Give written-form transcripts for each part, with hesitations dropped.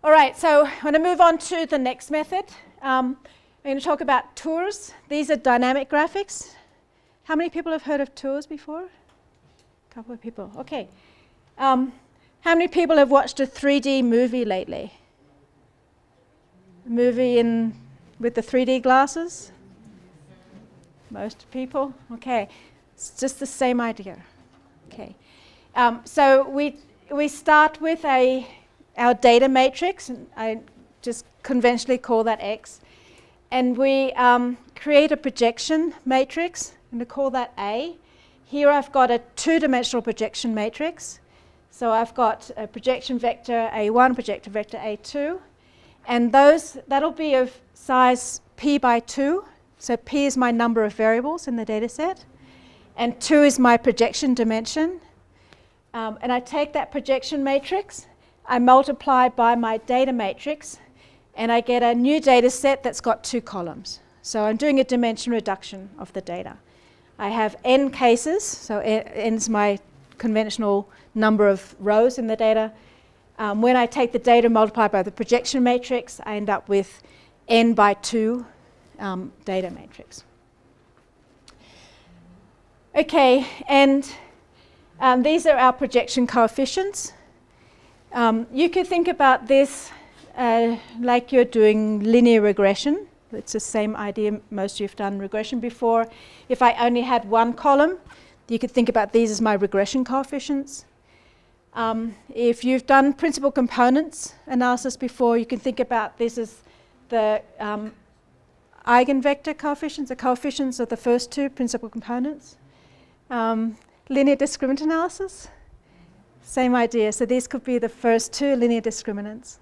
All right, so I'm going to move on to the next method. I'm going to talk about tours. These are dynamic graphics. How many people have heard of tours before? A couple of people. Okay. How many people have watched a 3D movie lately? A movie with the 3D glasses? Most people? Okay. It's just the same idea. Okay. So we start with our data matrix, and I just conventionally call that X. And we create a projection matrix, and we call that A. Here I've got a two-dimensional projection matrix. So I've got a projection vector A1, projection vector A2. And that'll be of size P by 2. So P is my number of variables in the data set. And 2 is my projection dimension. And I take that projection matrix, I multiply by my data matrix, and I get a new data set that's got 2 columns. So I'm doing a dimension reduction of the data. I have n cases, so n is my conventional number of rows in the data. When I take the data multiplied by the projection matrix, I end up with n by 2 data matrix. Okay, and these are our projection coefficients. You could think about this like you're doing linear regression. It's the same idea. Most of you have done regression before. If I only had one column, you could think about these as my regression coefficients. If you've done principal components analysis before, you can think about this as the eigenvector coefficients, the coefficients of the first 2 principal components. Linear discriminant analysis, same idea. So these could be the first 2 linear discriminants.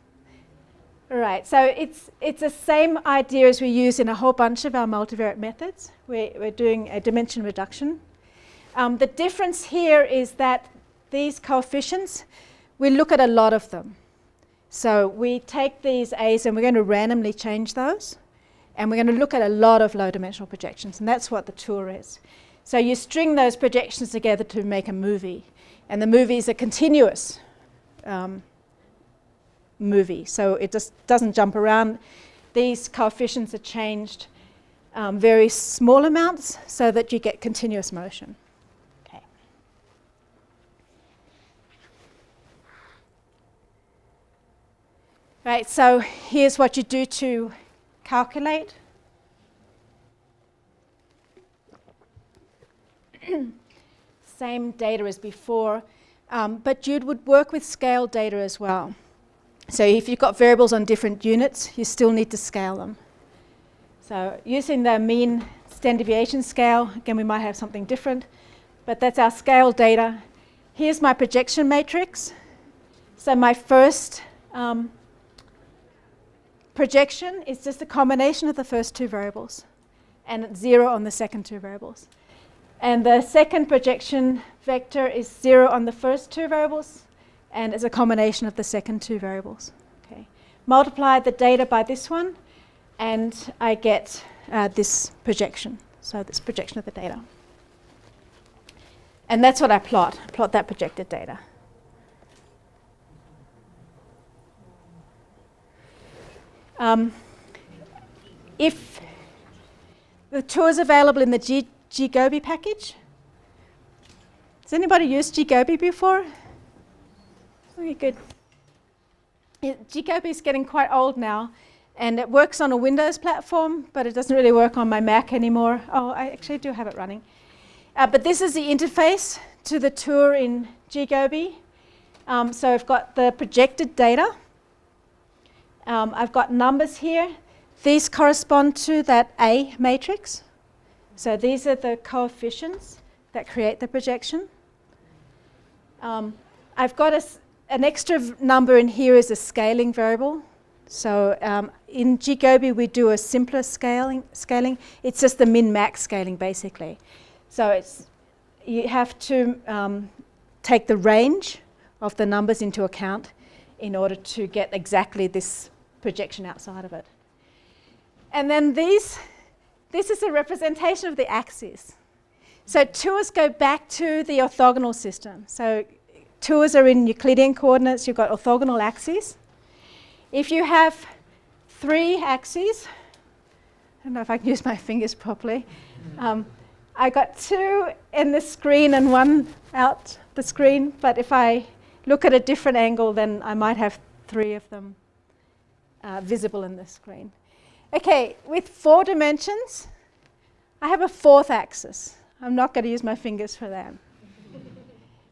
All right, so it's the same idea as we use in a whole bunch of our multivariate methods. We're doing a dimension reduction. The difference here is that these coefficients, we look at a lot of them. So we take these A's and we're going to randomly change those. And we're going to look at a lot of low-dimensional projections. And that's what the tour is. So you string those projections together to make a movie. And the movie is a continuous movie. So it just doesn't jump around. These coefficients are changed very small amounts so that you get continuous motion. Okay. Right, so here's what you do to calculate. Same data as before, but you would work with scale data as well. So if you've got variables on different units, you still need to scale them. So using the mean standard deviation scale, again, we might have something different, but that's our scale data. Here's my projection matrix. So my first projection is just a combination of the first 2 variables, and 0 on the second 2 variables. And the second projection vector is 0 on the first 2 variables, and it's a combination of the second 2 variables. Okay. Multiply the data by this one, and I get this projection. So this projection of the data. And that's what I plot. I plot that projected data. If the tour is available in the ggobi package. Has anybody used ggobi before? Okay, good. ggobi is getting quite old now, and it works on a Windows platform, but it doesn't really work on my Mac anymore. Oh, I actually do have it running. But this is the interface to the tour in ggobi. So I've got the projected data. I've got numbers here. These correspond to that A matrix. So these are the coefficients that create the projection. I've got an extra number in here as a scaling variable. So in ggobi we do a simpler scaling. It's just the min-max scaling basically. So you have to take the range of the numbers into account in order to get exactly this projection outside of it. And then this is a representation of the axis. So tours go back to the orthogonal system. So tours are in Euclidean coordinates. You've got orthogonal axes. if you have 3 axes, I don't know if I can use my fingers properly. I got 2 in the screen and 1 out the screen, but if I look at a different angle, then I might have 3 of them visible in the screen. Okay, with 4 dimensions, I have a 4th axis. I'm not going to use my fingers for that.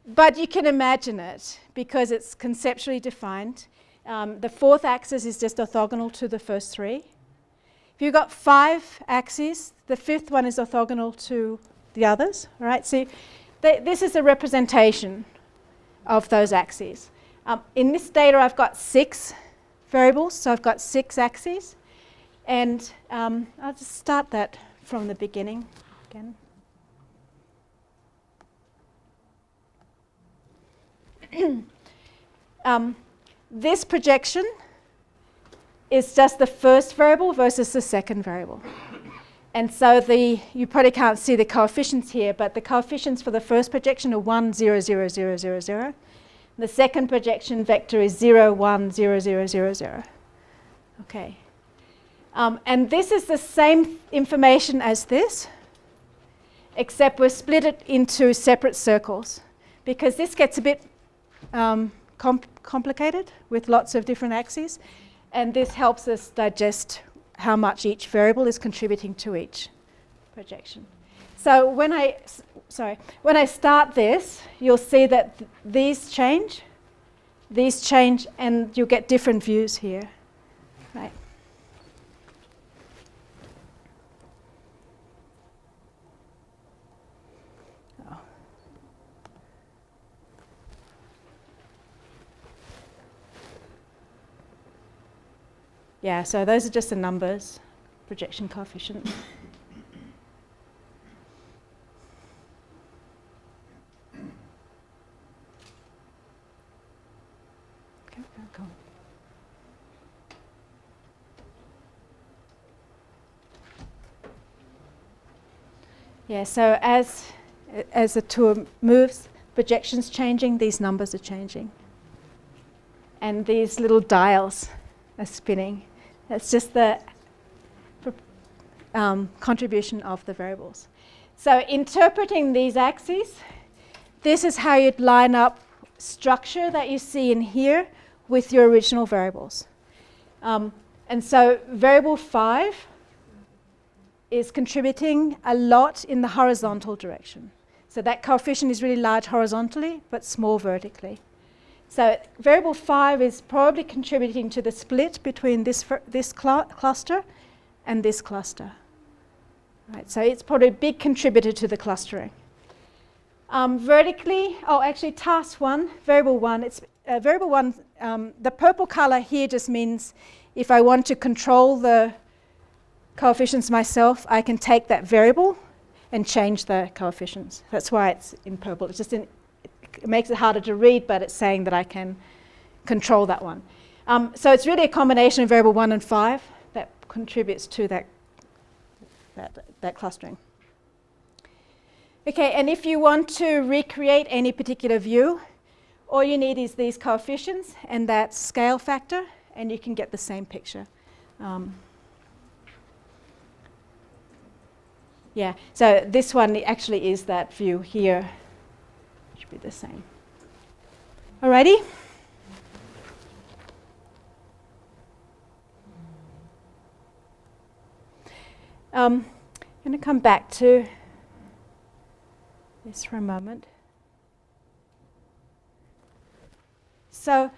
But you can imagine it because it's conceptually defined. The 4th axis is just orthogonal to the first 3. If you've got 5 axes, the 5th one is orthogonal to the others. All right, so this is a representation of those axes. In this data, I've got 6 variables, so I've got 6 axes. And I'll just start that from the beginning again. This projection is just the first variable versus the second variable. And so you probably can't see the coefficients here, but the coefficients for the first projection are 1, 0, 0, 0, 0, 0. The second projection vector is 0, 1, 0, 0, 0, 0. Okay. And this is the same information as this, except we've split it into separate circles, because this gets a bit complicated with lots of different axes, and this helps us digest how much each variable is contributing to each projection. So when I start this, you'll see that these change, and you'll get different views here, right? Yeah, so those are just the numbers, projection coefficients. Okay, go on. Yeah, so as the tour moves, projections changing, these numbers are changing. And these little dials are spinning. That's just the contribution of the variables. So interpreting these axes, this is how you'd line up structure that you see in here with your original variables. And so variable 5 is contributing a lot in the horizontal direction. So that coefficient is really large horizontally, but small vertically. So variable 5 is probably contributing to the split between this cluster and this cluster. Right, so it's probably a big contributor to the clustering. Vertically, actually task 1, variable 1, it's variable 1, the purple color here just means if I want to control the coefficients myself, I can take that variable and change the coefficients. That's why it's in purple. It's just it makes it harder to read, but it's saying that I can control that one. So it's really a combination of variable 1 and 5 that contributes to that clustering. Okay, and if you want to recreate any particular view, all you need is these coefficients and that scale factor, and you can get the same picture. Yeah, so this one actually is that view here. Should be the same. Alrighty? I'm going to come back to this for a moment. So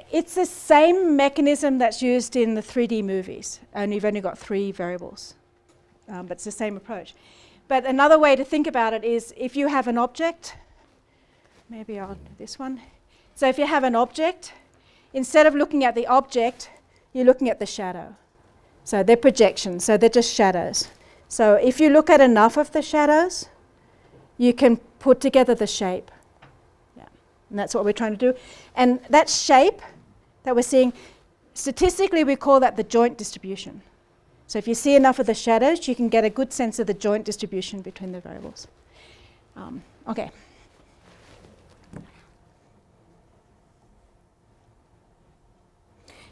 it's the same mechanism that's used in the 3D movies, and you've only got 3 variables. But it's the same approach. But another way to think about it is if you have an object, maybe I'll do this one. So if you have an object, instead of looking at the object, you're looking at the shadow. So they're projections, so they're just shadows. So if you look at enough of the shadows, you can put together the shape. Yeah. And that's what we're trying to do. And that shape that we're seeing, statistically we call that the joint distribution. So if you see enough of the shadows, you can get a good sense of the joint distribution between the variables. Okay.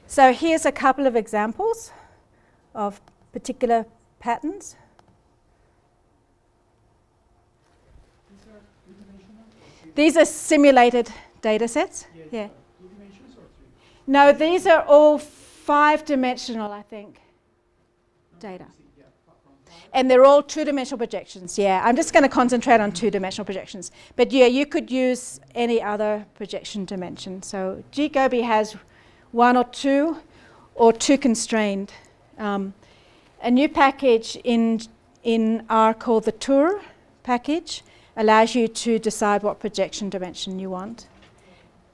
So here's a couple of examples of particular patterns. These are simulated data sets. Yeah. 2 dimensions or 3? No, these are all 5-dimensional, I think, data. And they're all 2-dimensional projections. Yeah, I'm just going to concentrate on 2-dimensional projections. But yeah, you could use any other projection dimension. So GGobi has 1 or 2 constrained. A new package in R called the Tour package allows you to decide what projection dimension you want.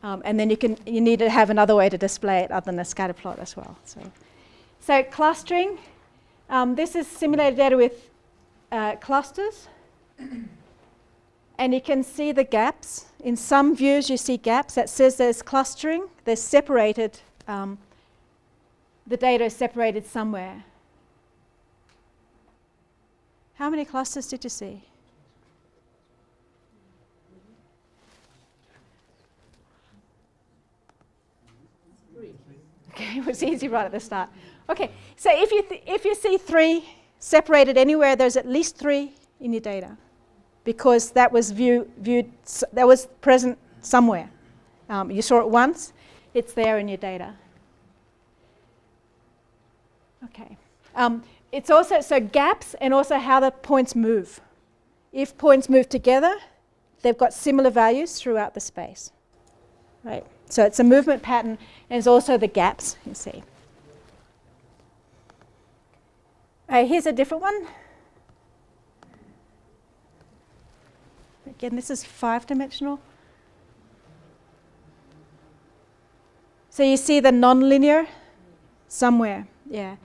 And then you need to have another way to display it other than a scatter plot as well. So clustering, this is simulated data with clusters. And you can see the gaps. In some views you see gaps. That says there's clustering. They're separated. The data is separated somewhere. How many clusters did you see? Okay, it was easy right at the start. Okay, so if you see 3 separated anywhere, there's at least 3 in your data, because that was that was present somewhere. You saw it once, it's there in your data. Okay, it's also so gaps and also how the points move. If points move together, they've got similar values throughout the space, right? So it's a movement pattern, and it's also the gaps, you see. Here's a different one. Again, this is 5-dimensional. So you see the nonlinear somewhere, yeah.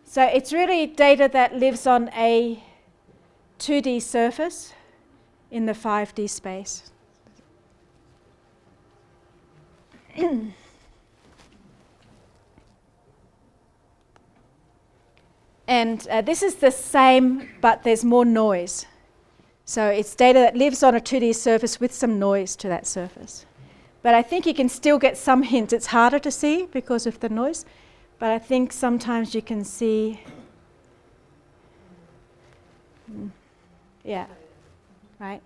So it's really data that lives on a 2D surface in the 5D space. And this is the same, but there's more noise. So it's data that lives on a 2D surface with some noise to that surface. But I think you can still get some hints. It's harder to see because of the noise, but I think sometimes you can see, yeah, right?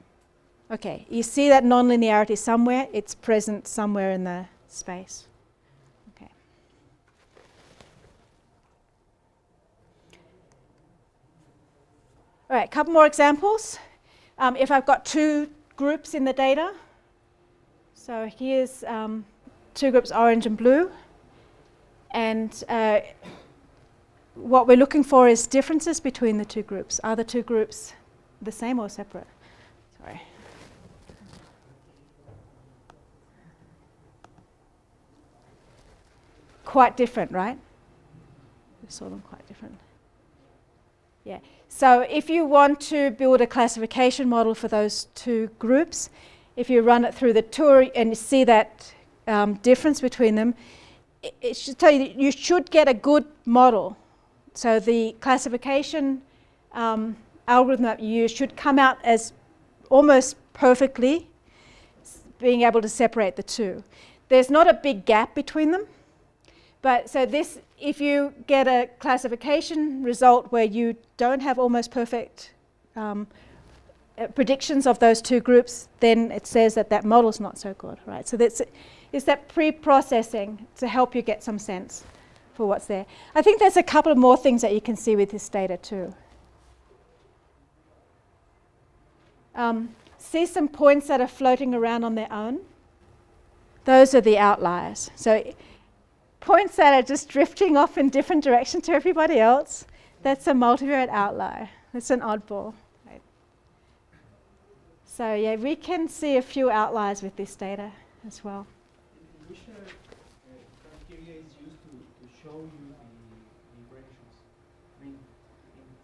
Okay, you see that nonlinearity somewhere. It's present somewhere in the space. Okay. All right, a couple more examples. If I've got 2 groups in the data, so here's 2 groups, orange and blue, and what we're looking for is differences between the 2 groups. Are the 2 groups the same or separate? Sorry. Quite different, right? We saw them quite different. Yeah. So if you want to build a classification model for those 2 groups, if you run it through the tour and you see that difference between them, it should tell you that you should get a good model. So the classification algorithm that you use should come out as almost perfectly being able to separate the 2. There's not a big gap between them. But so this, if you get a classification result where you don't have almost perfect predictions of those 2 groups, then it says that that model's not so good, right? So it's that pre-processing to help you get some sense for what's there. I think there's a couple of more things that you can see with this data too. See some points that are floating around on their own? Those are the outliers. So points that are just drifting off in different directions to everybody else, that's a multivariate outlier. That's an oddball. Right? So yeah, we can see a few outliers with this data as well. Which criteria is used to show you the variations? I mean,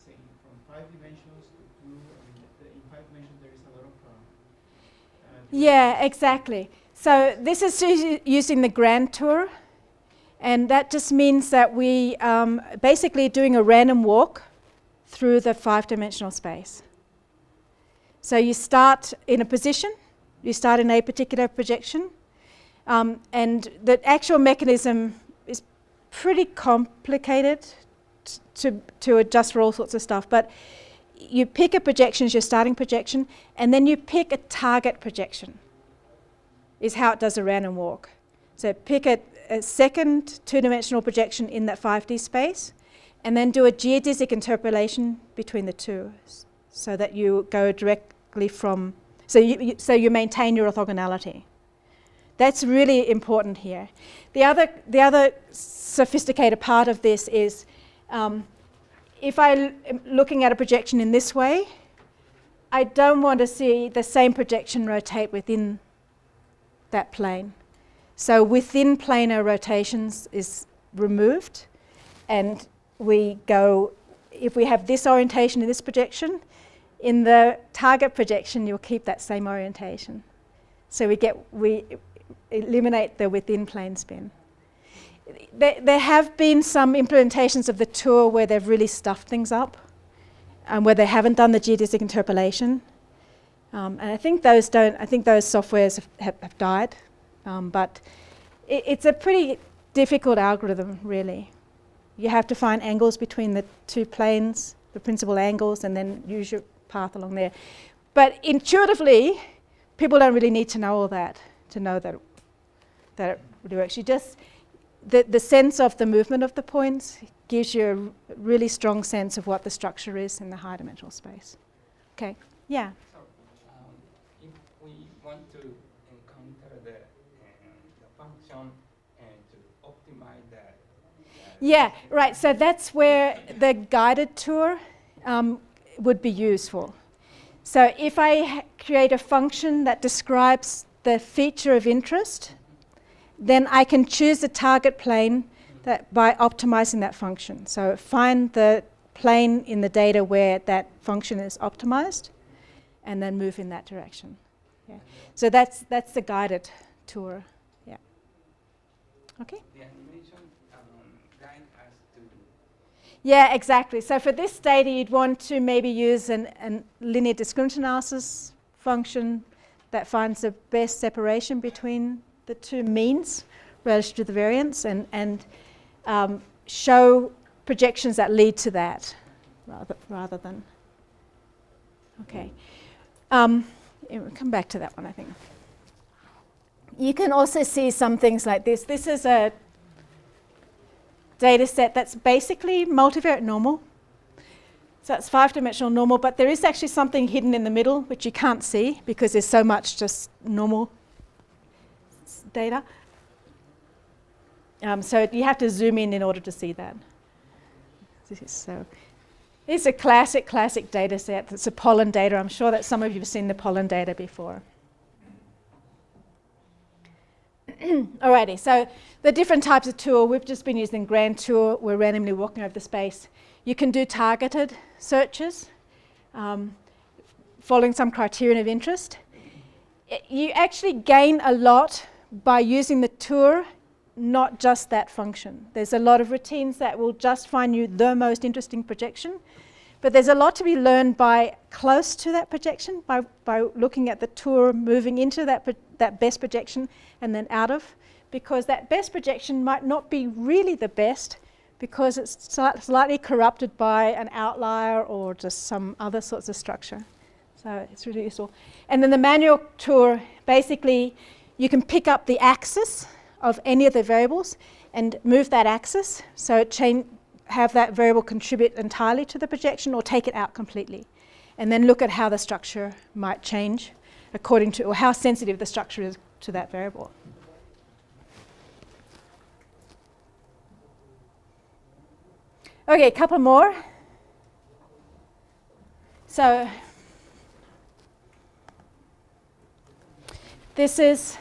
say from 5 dimensions to 2, in 5 dimensions there is a lot of... yeah, exactly. So this is using the Grand Tour. And that just means that we basically doing a random walk through the 5-dimensional space. So you start in a position, you start in a particular projection, and the actual mechanism is pretty complicated to adjust for all sorts of stuff, but you pick a projection as your starting projection, and then you pick a target projection, is how it does a random walk. So pick a second two-dimensional projection in that 5D space, and then do a geodesic interpolation between the two, so that you go directly from, so you maintain your orthogonality. That's really important here. The other sophisticated part of this is, if I'm looking at a projection in this way, I don't want to see the same projection rotate within that plane. So within planar rotations is removed, and we go, if we have this orientation in this projection, in the target projection you'll keep that same orientation. So we eliminate the within plane spin. There have been some implementations of the tour where they've really stuffed things up, and where they haven't done the geodesic interpolation. And I think those softwares have died. But it's a pretty difficult algorithm, really. You have to find angles between the two planes, the principal angles, and then use your path along there. But intuitively, people don't really need to know all that to know that it really works. You just, the sense of the movement of the points gives you a really strong sense of what the structure is in the high dimensional space. Okay, yeah? So, if we want to encounter the function and to optimize that. Yeah, right. So that's where the guided tour would be useful. So if I create a function that describes the feature of interest, then I can choose the target plane by optimizing that function. So find the plane in the data where that function is optimized, and then move in that direction. Yeah. So that's the guided tour. Yeah. Okay. The animation guide us to. Yeah, exactly. So for this data, you'd want to maybe use a linear discriminant analysis function that finds the best separation between the two means relative to the variance, and show projections that lead to that rather than. Okay. We'll come back to that one, I think. You can also see some things like this. This is a data set that's basically multivariate normal. So it's 5-dimensional normal, but there is actually something hidden in the middle which you can't see because there's so much just normal data. So you have to zoom in order to see that. It's a classic data set. It's a pollen data. I'm sure that some of you have seen the pollen data before. Alrighty, so the different types of tour, we've just been using grand tour. We're randomly walking over the space. You can do targeted searches, following some criterion of interest. You actually gain a lot by using the tour, not just that function. There's a lot of routines that will just find you the most interesting projection, but there's a lot to be learned by close to that projection, by looking at the tour moving into that best projection and then out of, because that best projection might not be really the best because it's slightly corrupted by an outlier or just some other sorts of structure. So it's really useful. And then the manual tour, basically you can pick up the axis of any of the variables and move that axis, so have that variable contribute entirely to the projection or take it out completely, and then look at how the structure might change according to, or how sensitive the structure is to that variable. Okay, a couple more. So this is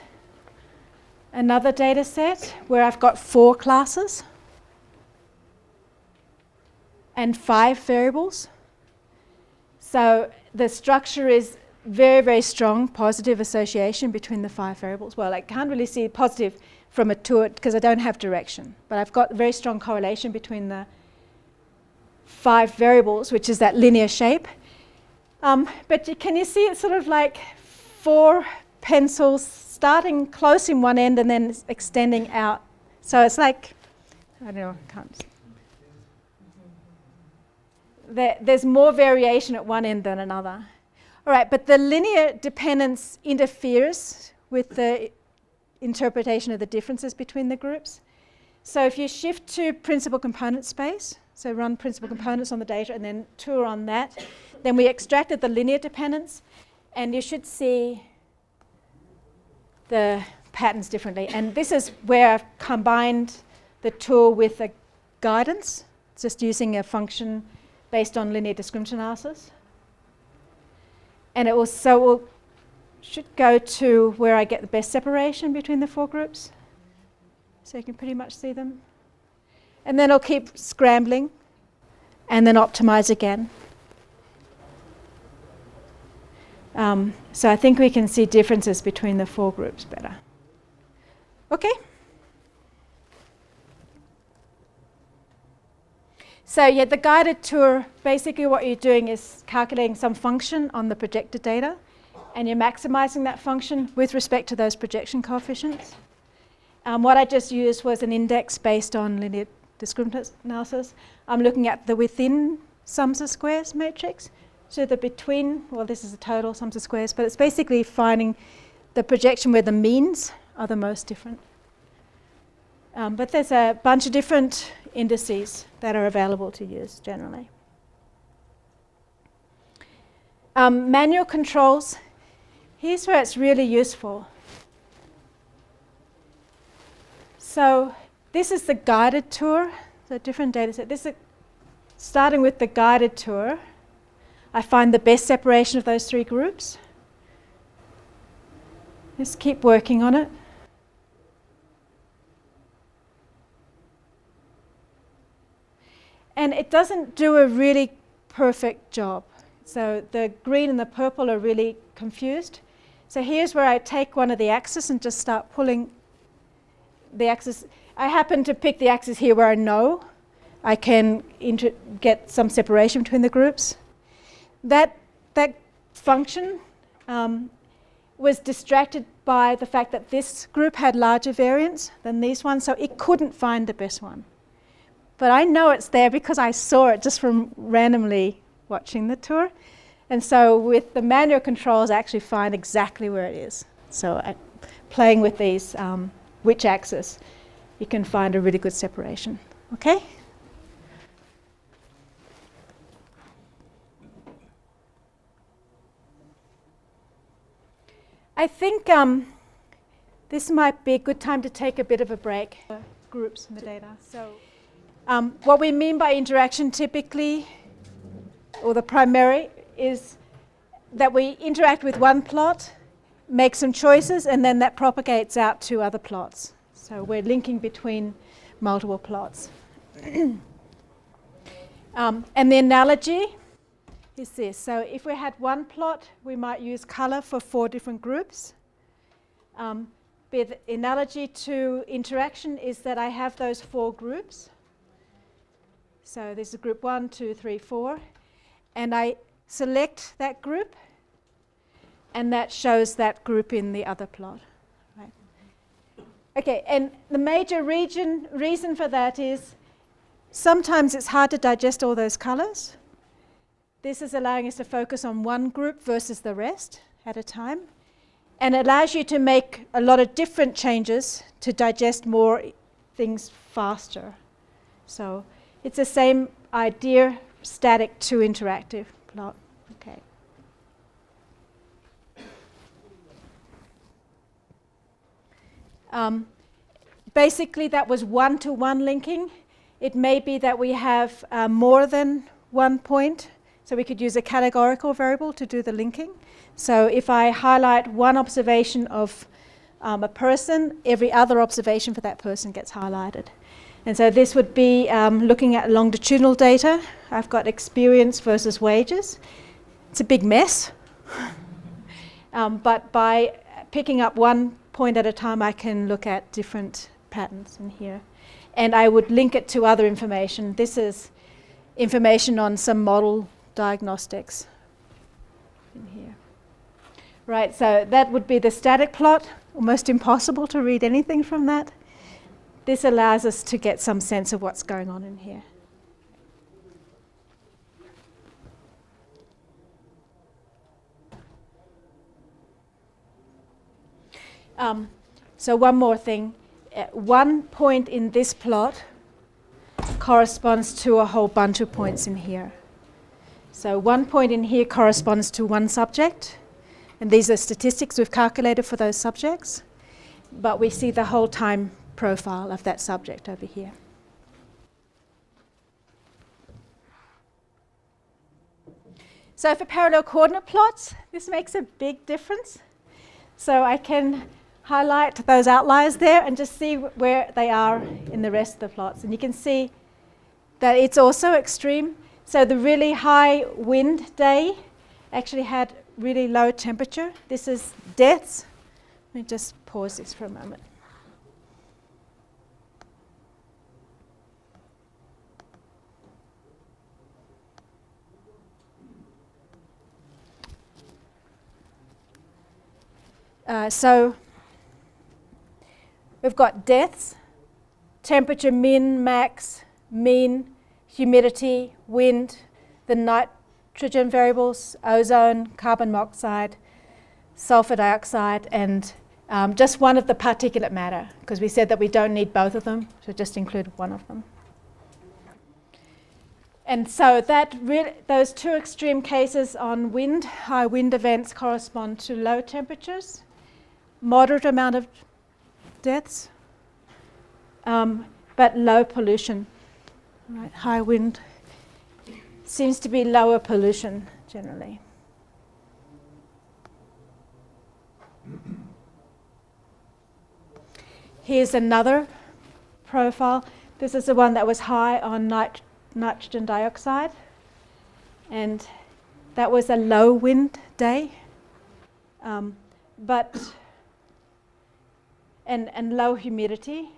another data set where I've got 4 classes and 5 variables. So the structure is very, very strong positive association between the 5 variables. Well, I can't really see positive from a tour because I don't have direction, but I've got very strong correlation between the 5 variables, which is that linear shape. But can you see it's sort of like 4 pencils starting close in one end and then extending out. So it's like I don't know, can't. There's more variation at one end than another. All right, but the linear dependence interferes with the interpretation of the differences between the groups. So if you shift to principal component space, so run principal components on the data and then tour on that, then we extracted the linear dependence, and you should see the patterns differently. And this is where I've combined the tool with a guidance, just using a function based on linear discriminant analysis. And it will should go to where I get the best separation between the four groups. So you can pretty much see them. And then I'll keep scrambling and then optimize again. So I think we can see differences between the four groups better. Okay. So yeah, the guided tour, basically what you're doing is calculating some function on the projected data, and you're maximizing that function with respect to those projection coefficients. What I just used was an index based on linear discriminant analysis. I'm looking at the within sums of squares matrix. So the between, well, this is the total sums of squares, but it's basically finding the projection where the means are the most different. But there's a bunch of different indices that are available to use generally. Manual controls, here's where it's really useful. So this is the guided tour, so different data set. This is starting with the guided tour. I find the best separation of those three groups. Just keep working on it. And it doesn't do a really perfect job. So the green and the purple are really confused. So here's where I take one of the axes and just start pulling the axis. I happen to pick the axis here where I know I can get some separation between the groups. That function was distracted by the fact that this group had larger variance than these ones, so it couldn't find the best one. But I know it's there because I saw it just from randomly watching the tour. And so with the manual controls, I actually find exactly where it is. So playing with these, which axis, you can find a really good separation. Okay? I think this might be a good time to take a bit of a break. Groups in the data. So what we mean by interaction typically, or the primary, is that we interact with one plot, make some choices, and then that propagates out to other plots. So we're linking between multiple plots. And the analogy is this. So if we had one plot, we might use color for 4 different groups. But the analogy to interaction is that I have those 4 groups. So this is group 1, 2, 3, 4. And I select that group, and that shows that group in the other plot. Right. Okay, and the major reason for that is sometimes it's hard to digest all those colors. This is allowing us to focus on one group versus the rest at a time. And it allows you to make a lot of different changes to digest more things faster. So it's the same idea, static to interactive plot. Okay. Basically, that was one-to-one linking. It may be that we have more than one point. So we could use a categorical variable to do the linking. So if I highlight one observation of a person, every other observation for that person gets highlighted. And so this would be looking at longitudinal data. I've got experience versus wages. It's a big mess. But by picking up one point at a time, I can look at different patterns in here. And I would link it to other information. This is information on some model diagnostics in here. Right, so that would be the static plot. Almost impossible to read anything from that. this allows us to get some sense of what's going on in here. So one more thing. One point in this plot corresponds to a whole bunch of points in here. So one point in here corresponds to one subject, and these are statistics we've calculated for those subjects, but we see the whole time profile of that subject over here. So for parallel coordinate plots, this makes a big difference. So I can highlight those outliers there and just see where they are in the rest of the plots. And you can see that it's also extreme. So the really high wind day actually had really low temperature. This is deaths. Let me just pause this for a moment. So we've got deaths, temperature min, max, mean, humidity, wind, the nitrogen variables, ozone, carbon monoxide, sulfur dioxide, and just one of the particulate matter, because we said that we don't need both of them, so just include one of them. And so those two extreme cases on wind, high wind events correspond to low temperatures, moderate amount of deaths, but low pollution. Right, high wind seems to be lower pollution generally. Here's another profile. This is the one that was high on nitrogen dioxide, and that was a low wind day, and low humidity,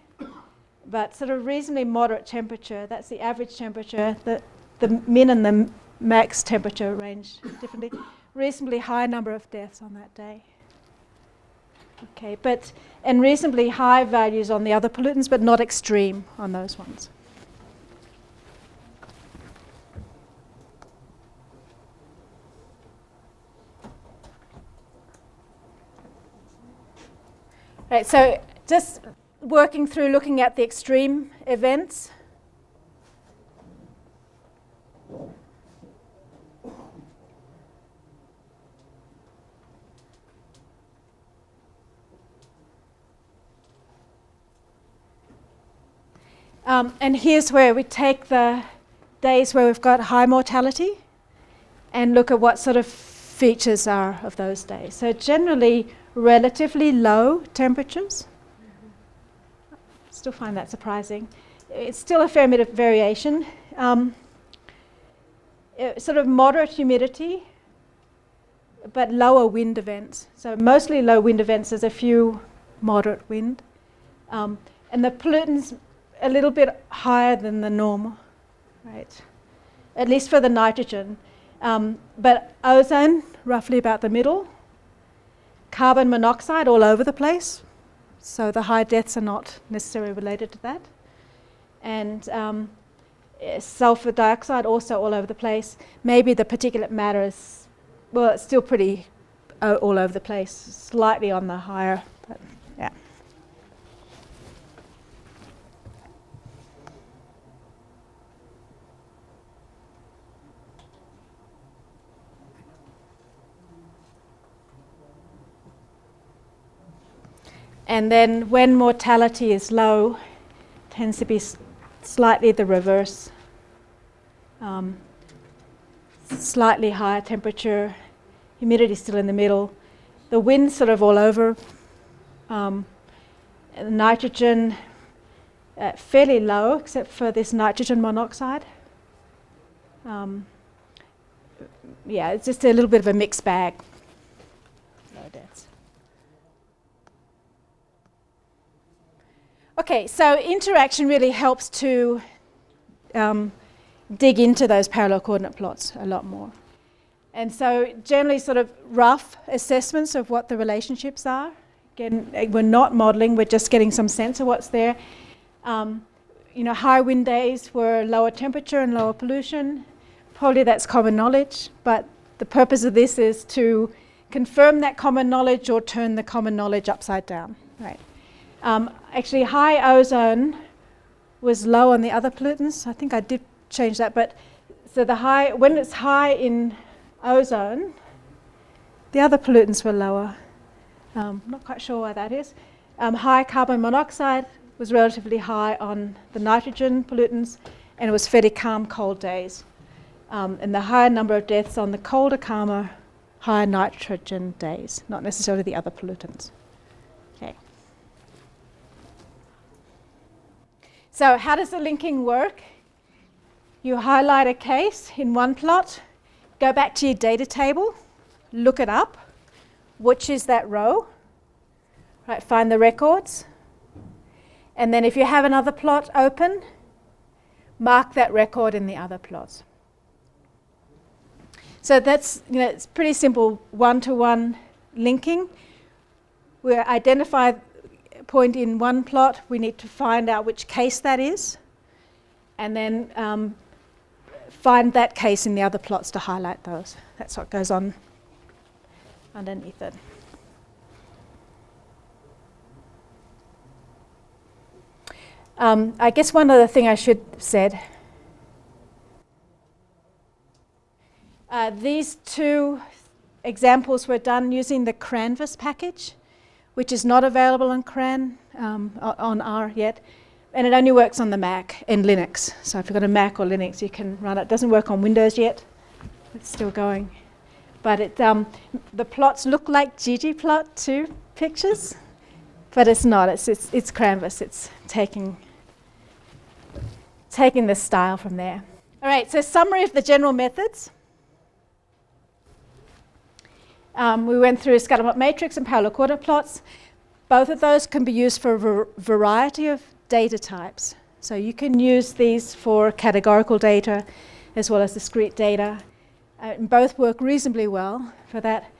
but sort of reasonably moderate temperature. That's the average temperature. The min and the max temperature range differently. Reasonably high number of deaths on that day. Okay, and reasonably high values on the other pollutants, but not extreme on those ones. Right, so just working through looking at the extreme events. And here's where we take the days where we've got high mortality and look at what sort of features are of those days. So generally relatively low temperatures. Still find that surprising. It's still a fair bit of variation. Sort of moderate humidity, but lower wind events. So mostly low wind events, there's a few moderate wind. And the pollutants a little bit higher than the normal, right? At least for the nitrogen. But ozone, roughly about the middle. Carbon monoxide all over the place. So the high deaths are not necessarily related to that. And sulfur dioxide also all over the place. Maybe the particulate matter is, well, it's still pretty all over the place, slightly on the higher, but yeah. And then when mortality is low, tends to be slightly the reverse. Slightly higher temperature, humidity still in the middle. The wind sort of all over. Nitrogen fairly low, except for this nitrogen monoxide. Yeah, it's just a little bit of a mixed bag. No deaths. Okay, so interaction really helps to dig into those parallel coordinate plots a lot more. And so generally sort of rough assessments of what the relationships are. Again, we're not modeling, we're just getting some sense of what's there. High wind days were lower temperature and lower pollution. Probably that's common knowledge, but the purpose of this is to confirm that common knowledge or turn the common knowledge upside down. Right. Actually, high ozone was low on the other pollutants. I think I did change that, but so when it's high in ozone, the other pollutants were lower. I'm not quite sure why that is. High carbon monoxide was relatively high on the nitrogen pollutants, and it was fairly calm cold days. And the higher number of deaths on the colder, calmer, higher nitrogen days, not necessarily the other pollutants. Okay. So how does the linking work? You highlight a case in one plot, go back to your data table, look it up, which is that row, right, find the records, and then if you have another plot open, mark that record in the other plots. So that's, it's pretty simple one-to-one linking. We identify a point in one plot, we need to find out which case that is, and then find that case in the other plots to highlight those. That's what goes on underneath it. I guess one other thing I should have said. These two examples were done using the Canvas package, which is not available on CRAN, on R yet, and it only works on the Mac and Linux. So if you've got a Mac or Linux, you can run it. It doesn't work on Windows yet. It's still going. But the plots look like ggplot2 pictures, but it's not. It's Canvas. It's taking the style from there. All right, so summary of the general methods. We went through scatterplot matrix and parallel quarter plots. Both of those can be used for a variety of data types. So you can use these for categorical data as well as discrete data. Both work reasonably well for that.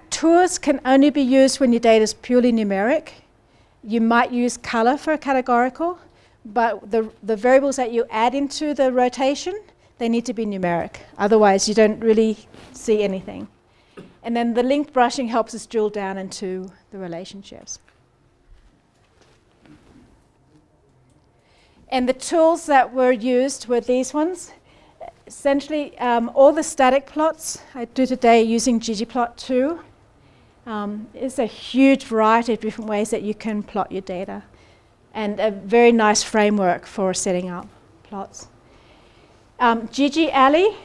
Tours can only be used when your data is purely numeric. You might use color for a categorical, but the variables that you add into the rotation, they need to be numeric. Otherwise, you don't really see anything. And then the linked brushing helps us drill down into the relationships. And the tools that were used were these ones. Essentially, all the static plots I do today using ggplot2. It's a huge variety of different ways that you can plot your data, and a very nice framework for setting up plots. ggalley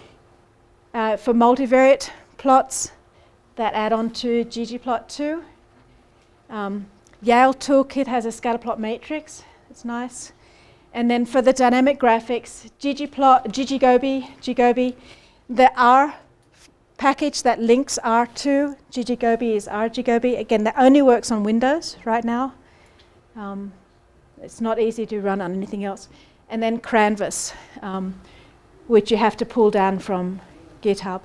for multivariate plots that add on to ggplot2. Yale Toolkit has a scatterplot matrix. It's nice. And then for the dynamic graphics, gggobi, the R package that links R to gggobi is rggobi. Again, that only works on Windows right now. It's not easy to run on anything else. And then Canvas, which you have to pull down from GitHub.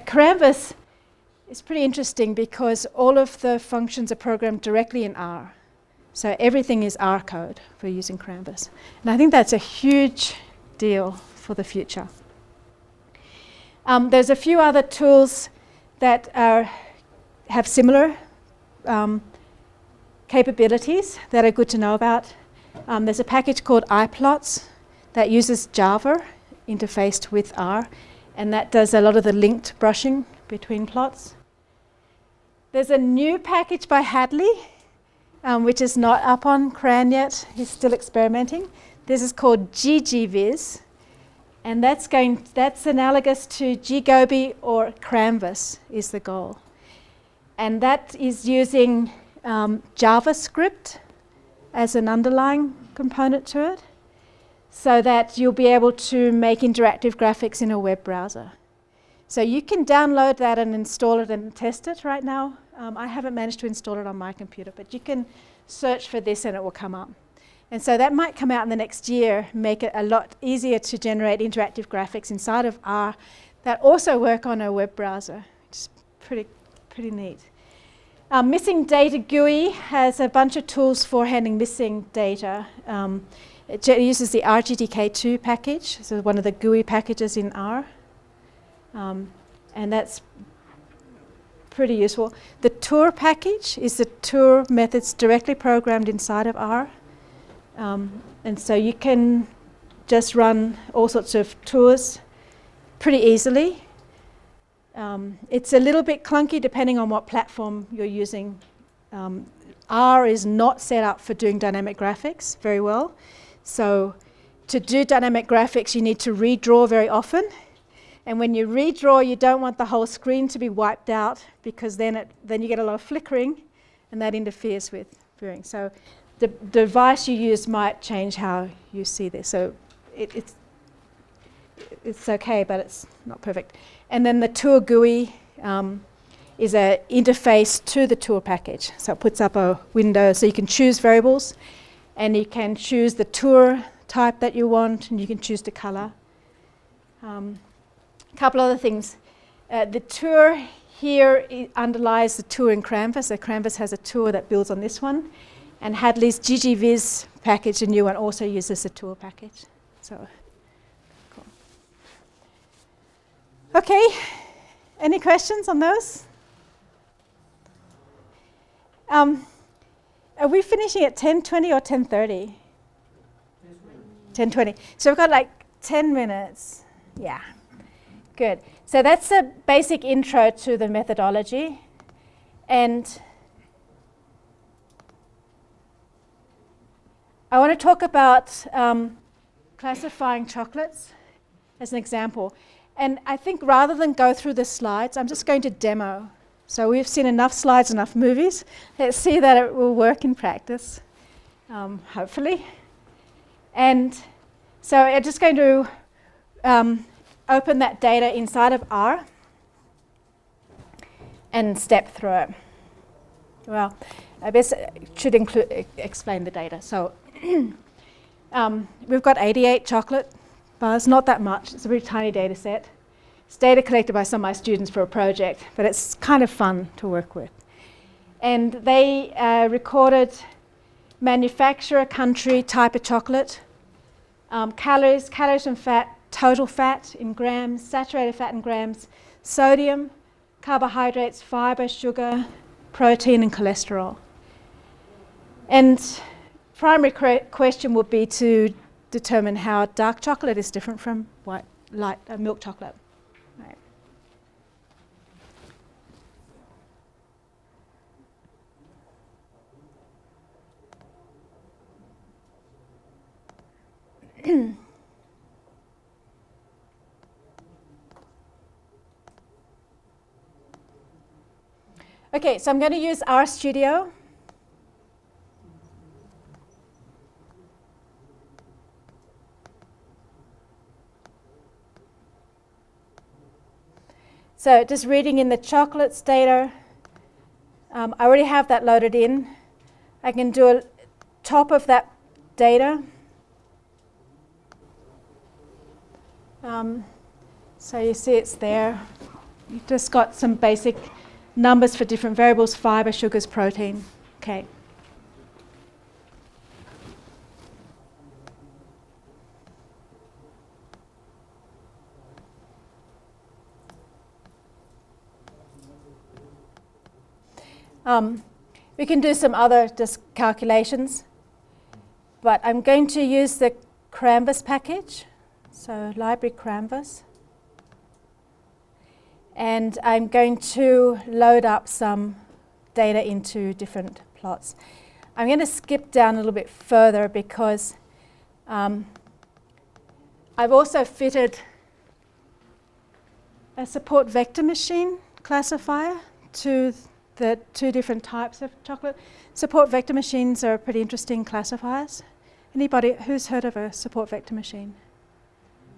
Canvas is pretty interesting because all of the functions are programmed directly in R. So everything is R code for using Canvas. And I think that's a huge deal for the future. There's a few other tools that have similar capabilities that are good to know about. There's a package called iPlots that uses Java interfaced with R, and that does a lot of the linked brushing between plots. There's a new package by Hadley, which is not up on CRAN yet. He's still experimenting. This is called ggviz, and that's analogous to ggobi or Canvas is the goal. And that is using JavaScript as an underlying component to it, so that you'll be able to make interactive graphics in a web browser. So you can download that and install it and test it right now. I haven't managed to install it on my computer, but you can search for this and it will come up. And so that might come out in the next year, make it a lot easier to generate interactive graphics inside of R that also work on a web browser, which is pretty neat. Missing data GUI has a bunch of tools for handling missing data. It uses the RGDK2 package, so one of the GUI packages in R. And that's pretty useful. The tour package is the tour methods directly programmed inside of R. And so you can just run all sorts of tours pretty easily. It's a little bit clunky depending on what platform you're using. R is not set up for doing dynamic graphics very well. So to do dynamic graphics, you need to redraw very often. And when you redraw, you don't want the whole screen to be wiped out, because then you get a lot of flickering, and that interferes with viewing. So the device you use might change how you see this. So it's okay, but it's not perfect. And then the tour GUI is an interface to the tour package. So it puts up a window so you can choose variables, and you can choose the tour type that you want, and you can choose the color. Couple other things. The tour here underlies the tour in Canvas. So Canvas has a tour that builds on this one. And Hadley's ggvis package, the new one, also uses the tour package. So, cool. Okay, any questions on those? Are we finishing at 10:20 or 10:30? 10:20. So we've got like 10 minutes. Yeah. Good. So that's a basic intro to the methodology. And I want to talk about classifying chocolates as an example. And I think rather than go through the slides, I'm just going to demo. So we've seen enough slides, enough movies. Let's see that it will work in practice, hopefully. And so I'm just going to open that data inside of R and step through it. Well, I guess it should explain the data. So we've got 88 chocolate bars, not that much. It's a really tiny data set. It's data collected by some of my students for a project, but it's kind of fun to work with. And they recorded manufacturer, country, type of chocolate, calories and fat, total fat in grams, saturated fat in grams, sodium, carbohydrates, fiber, sugar, protein, and cholesterol. And primary question would be to determine how dark chocolate is different from light milk chocolate. Right. Okay, so I'm going to use RStudio. So just reading in the chocolates data, I already have that loaded in. I can do a top of that data. So you see it's there. You've just got some basic numbers for different variables, fiber, sugars, protein. Okay. We can do some other calculations, but I'm going to use the Canvas package, so library Canvas. And I'm going to load up some data into different plots. I'm going to skip down a little bit further because I've also fitted a support vector machine classifier to the two different types of chocolate. Support vector machines are pretty interesting classifiers. Anybody who's heard of a support vector machine?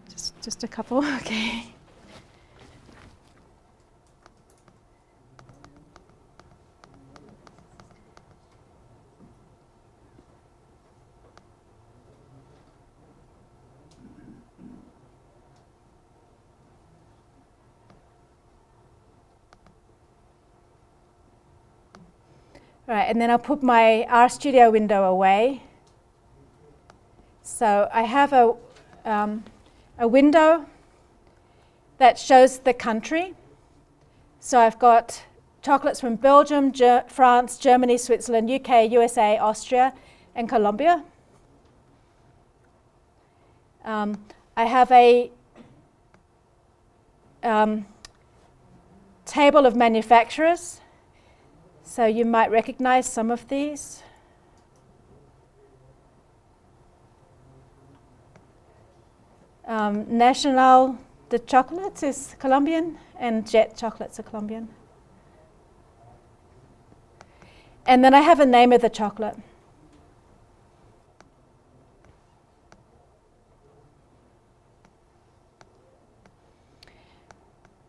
Just a couple, okay. All right, and then I'll put my RStudio window away. So I have a window that shows the country. So I've got chocolates from Belgium, France, Germany, Switzerland, UK, USA, Austria, and Colombia. I have a table of manufacturers. So you might recognize some of these. National de Chocolates is Colombian, and Jet Chocolates are Colombian. And then I have a name of the chocolate.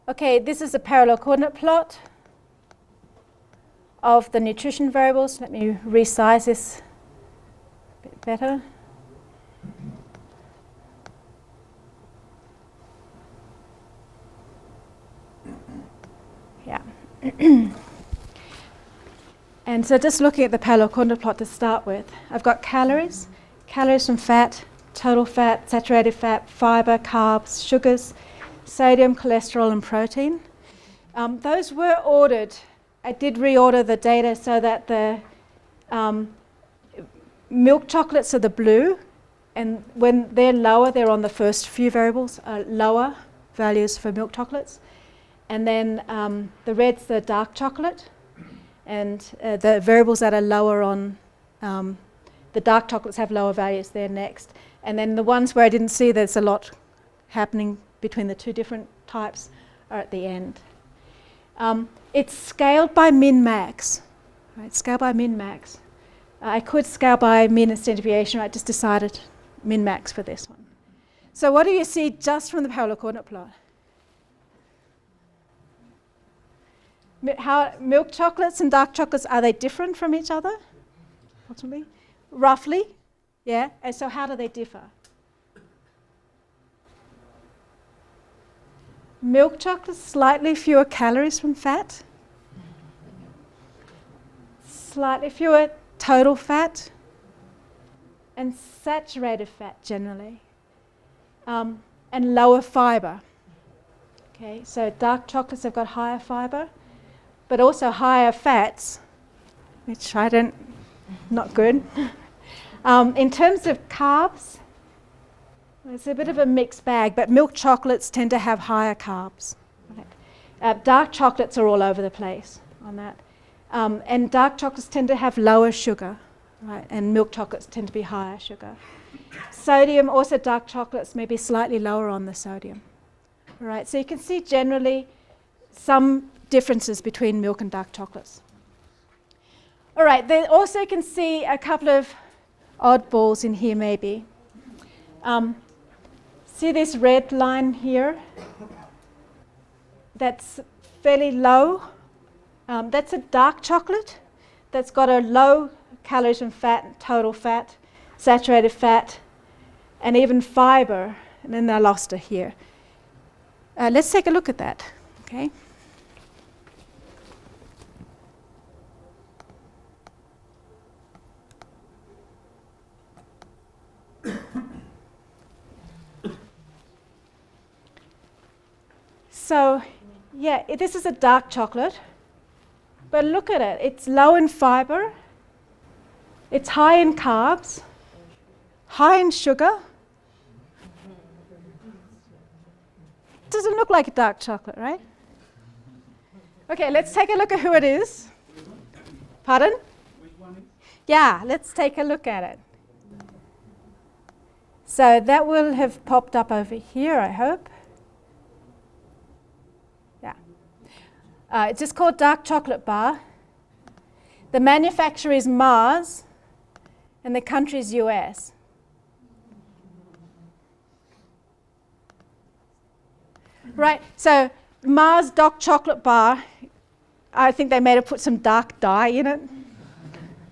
Okay, this is a parallel coordinate plot of the nutrition variables. Let me resize this a bit better. Yeah. And so just looking at the parallel coordinate plot to start with, I've got calories from fat, total fat, saturated fat, fiber, carbs, sugars, sodium, cholesterol, and protein. Those were ordered. I did reorder the data so that the milk chocolates are the blue, and when they're lower, they're on the first few variables, lower values for milk chocolates. And then the red's the dark chocolate, and the variables that are lower on the dark chocolates have lower values, they're next. And then the ones where I didn't see there's a lot happening between the two different types are at the end. It's scaled by min-max, right? Scale by min-max. I could scale by mean and standard deviation, I just decided min-max for this one. So what do you see just from the parallel coordinate plot? How milk chocolates and dark chocolates, are they different from each other? Ultimately? Roughly, yeah. And so how do they differ? Milk chocolates, slightly fewer calories from fat, slightly fewer total fat, and saturated fat generally, and lower fiber. Okay, so dark chocolates have got higher fiber, but also higher fats, which not good. In terms of carbs, it's a bit of a mixed bag, but milk chocolates tend to have higher carbs. Right. Dark chocolates are all over the place on that. And dark chocolates tend to have lower sugar, right? And milk chocolates tend to be higher sugar. Sodium, also dark chocolates may be slightly lower on the sodium. All right, so you can see generally some differences between milk and dark chocolates. All right, then also you can see a couple of oddballs in here maybe. See this red line here? That's fairly low. That's a dark chocolate that's got a low calories and fat, total fat, saturated fat, and even fiber. And then I lost it here. Let's take a look at that, okay? So, yeah, this is a dark chocolate, but look at it. It's low in fiber, it's high in carbs, high in sugar. Doesn't look like a dark chocolate, right? Okay, let's take a look at who it is. Pardon? Which one is? Yeah, let's take a look at it. So that will have popped up over here, I hope. Yeah. It's just called dark chocolate bar. The manufacturer is Mars, and the country is US. Right, so Mars dark chocolate bar, I think they may have put some dark dye in it.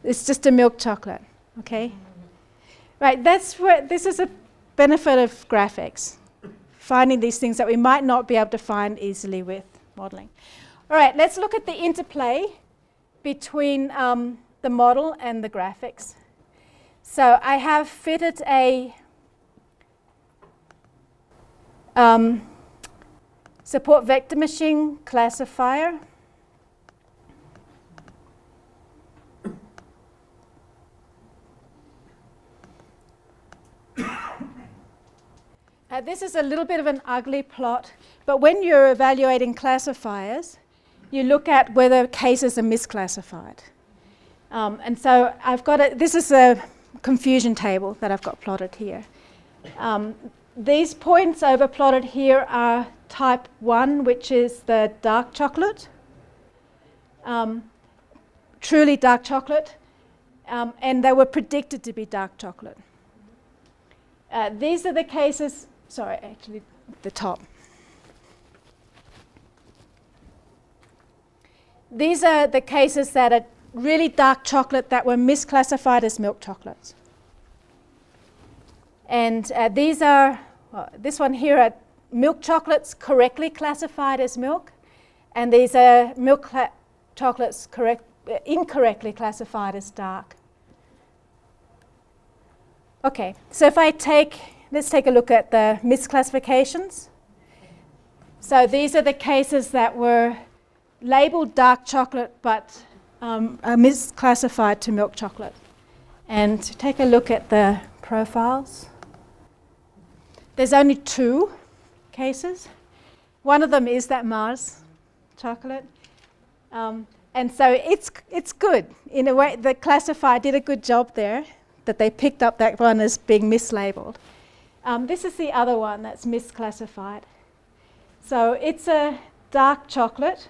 It's just a milk chocolate, okay? Right, this is a benefit of graphics, finding these things that we might not be able to find easily with modeling. All right, let's look at the interplay between the model and the graphics. So I have fitted a support vector machine classifier. This is a little bit of an ugly plot, but when you're evaluating classifiers, you look at whether cases are misclassified. And so I've got this is a confusion table that I've got plotted here. These points over plotted here are type 1, which is the dark chocolate, truly dark chocolate, and they were predicted to be dark chocolate. These are the cases, sorry, actually the top. These are the cases that are really dark chocolate that were misclassified as milk chocolates. And these are, this one here are milk chocolates correctly classified as milk, and these are milk chocolates incorrectly classified as dark. Okay, so if let's take a look at the misclassifications. So these are the cases that were labeled dark chocolate but are misclassified to milk chocolate. And take a look at the profiles. There's only 2 cases. One of them is that Mars chocolate. And so it's good. In a way, the classifier did a good job there, that they picked up that one as being mislabeled. This is the other one that's misclassified. So it's a dark chocolate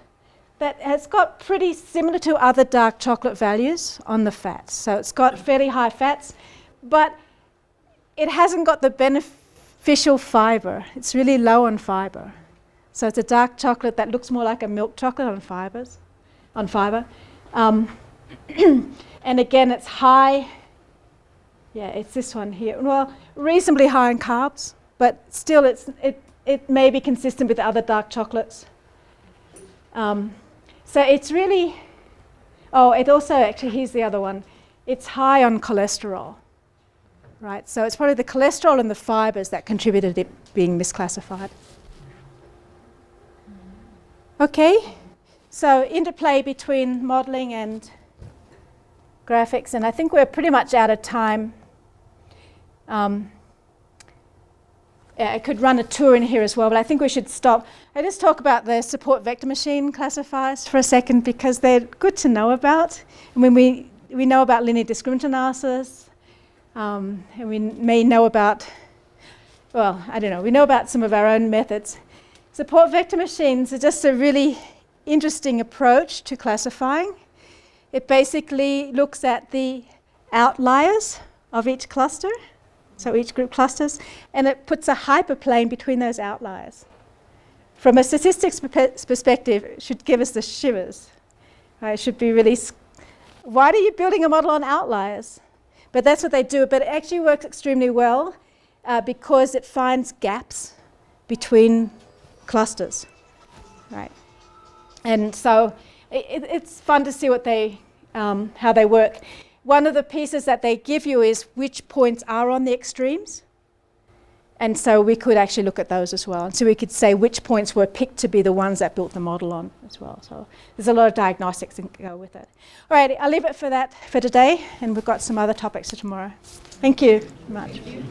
that has got pretty similar to other dark chocolate values on the fats. So it's got fairly high fats, but it hasn't got the beneficial fiber. It's really low on fiber. So it's a dark chocolate that looks more like a milk chocolate on fiber. And again, it's high. Yeah, it's this one here. Well, reasonably high in carbs, but still it may be consistent with other dark chocolates. So it's really, it also, actually, here's the other one. It's high on cholesterol, right? So it's probably the cholesterol and the fibers that contributed to it being misclassified. Okay, so interplay between modeling and graphics, and I think we're pretty much out of time. I could run a tour in here as well, but I think we should stop. I just talk about the support vector machine classifiers for a second because they're good to know about. I mean, we know about linear discriminant analysis, and we may know about, well, I don't know, we know about some of our own methods. Support vector machines are just a really interesting approach to classifying. It basically looks at the outliers of each cluster, so each group clusters, and it puts a hyperplane between those outliers. From a statistics perspective, it should give us the shivers. It should be really, why are you building a model on outliers? But that's what they do, but it actually works extremely well because it finds gaps between clusters, right? And so it's fun to see what how they work. One of the pieces that they give you is which points are on the extremes. And so we could actually look at those as well. And so we could say which points were picked to be the ones that built the model on as well. So there's a lot of diagnostics that go with it. All right, I'll leave it for that for today. And we've got some other topics for tomorrow. Thank you very much. Thank you.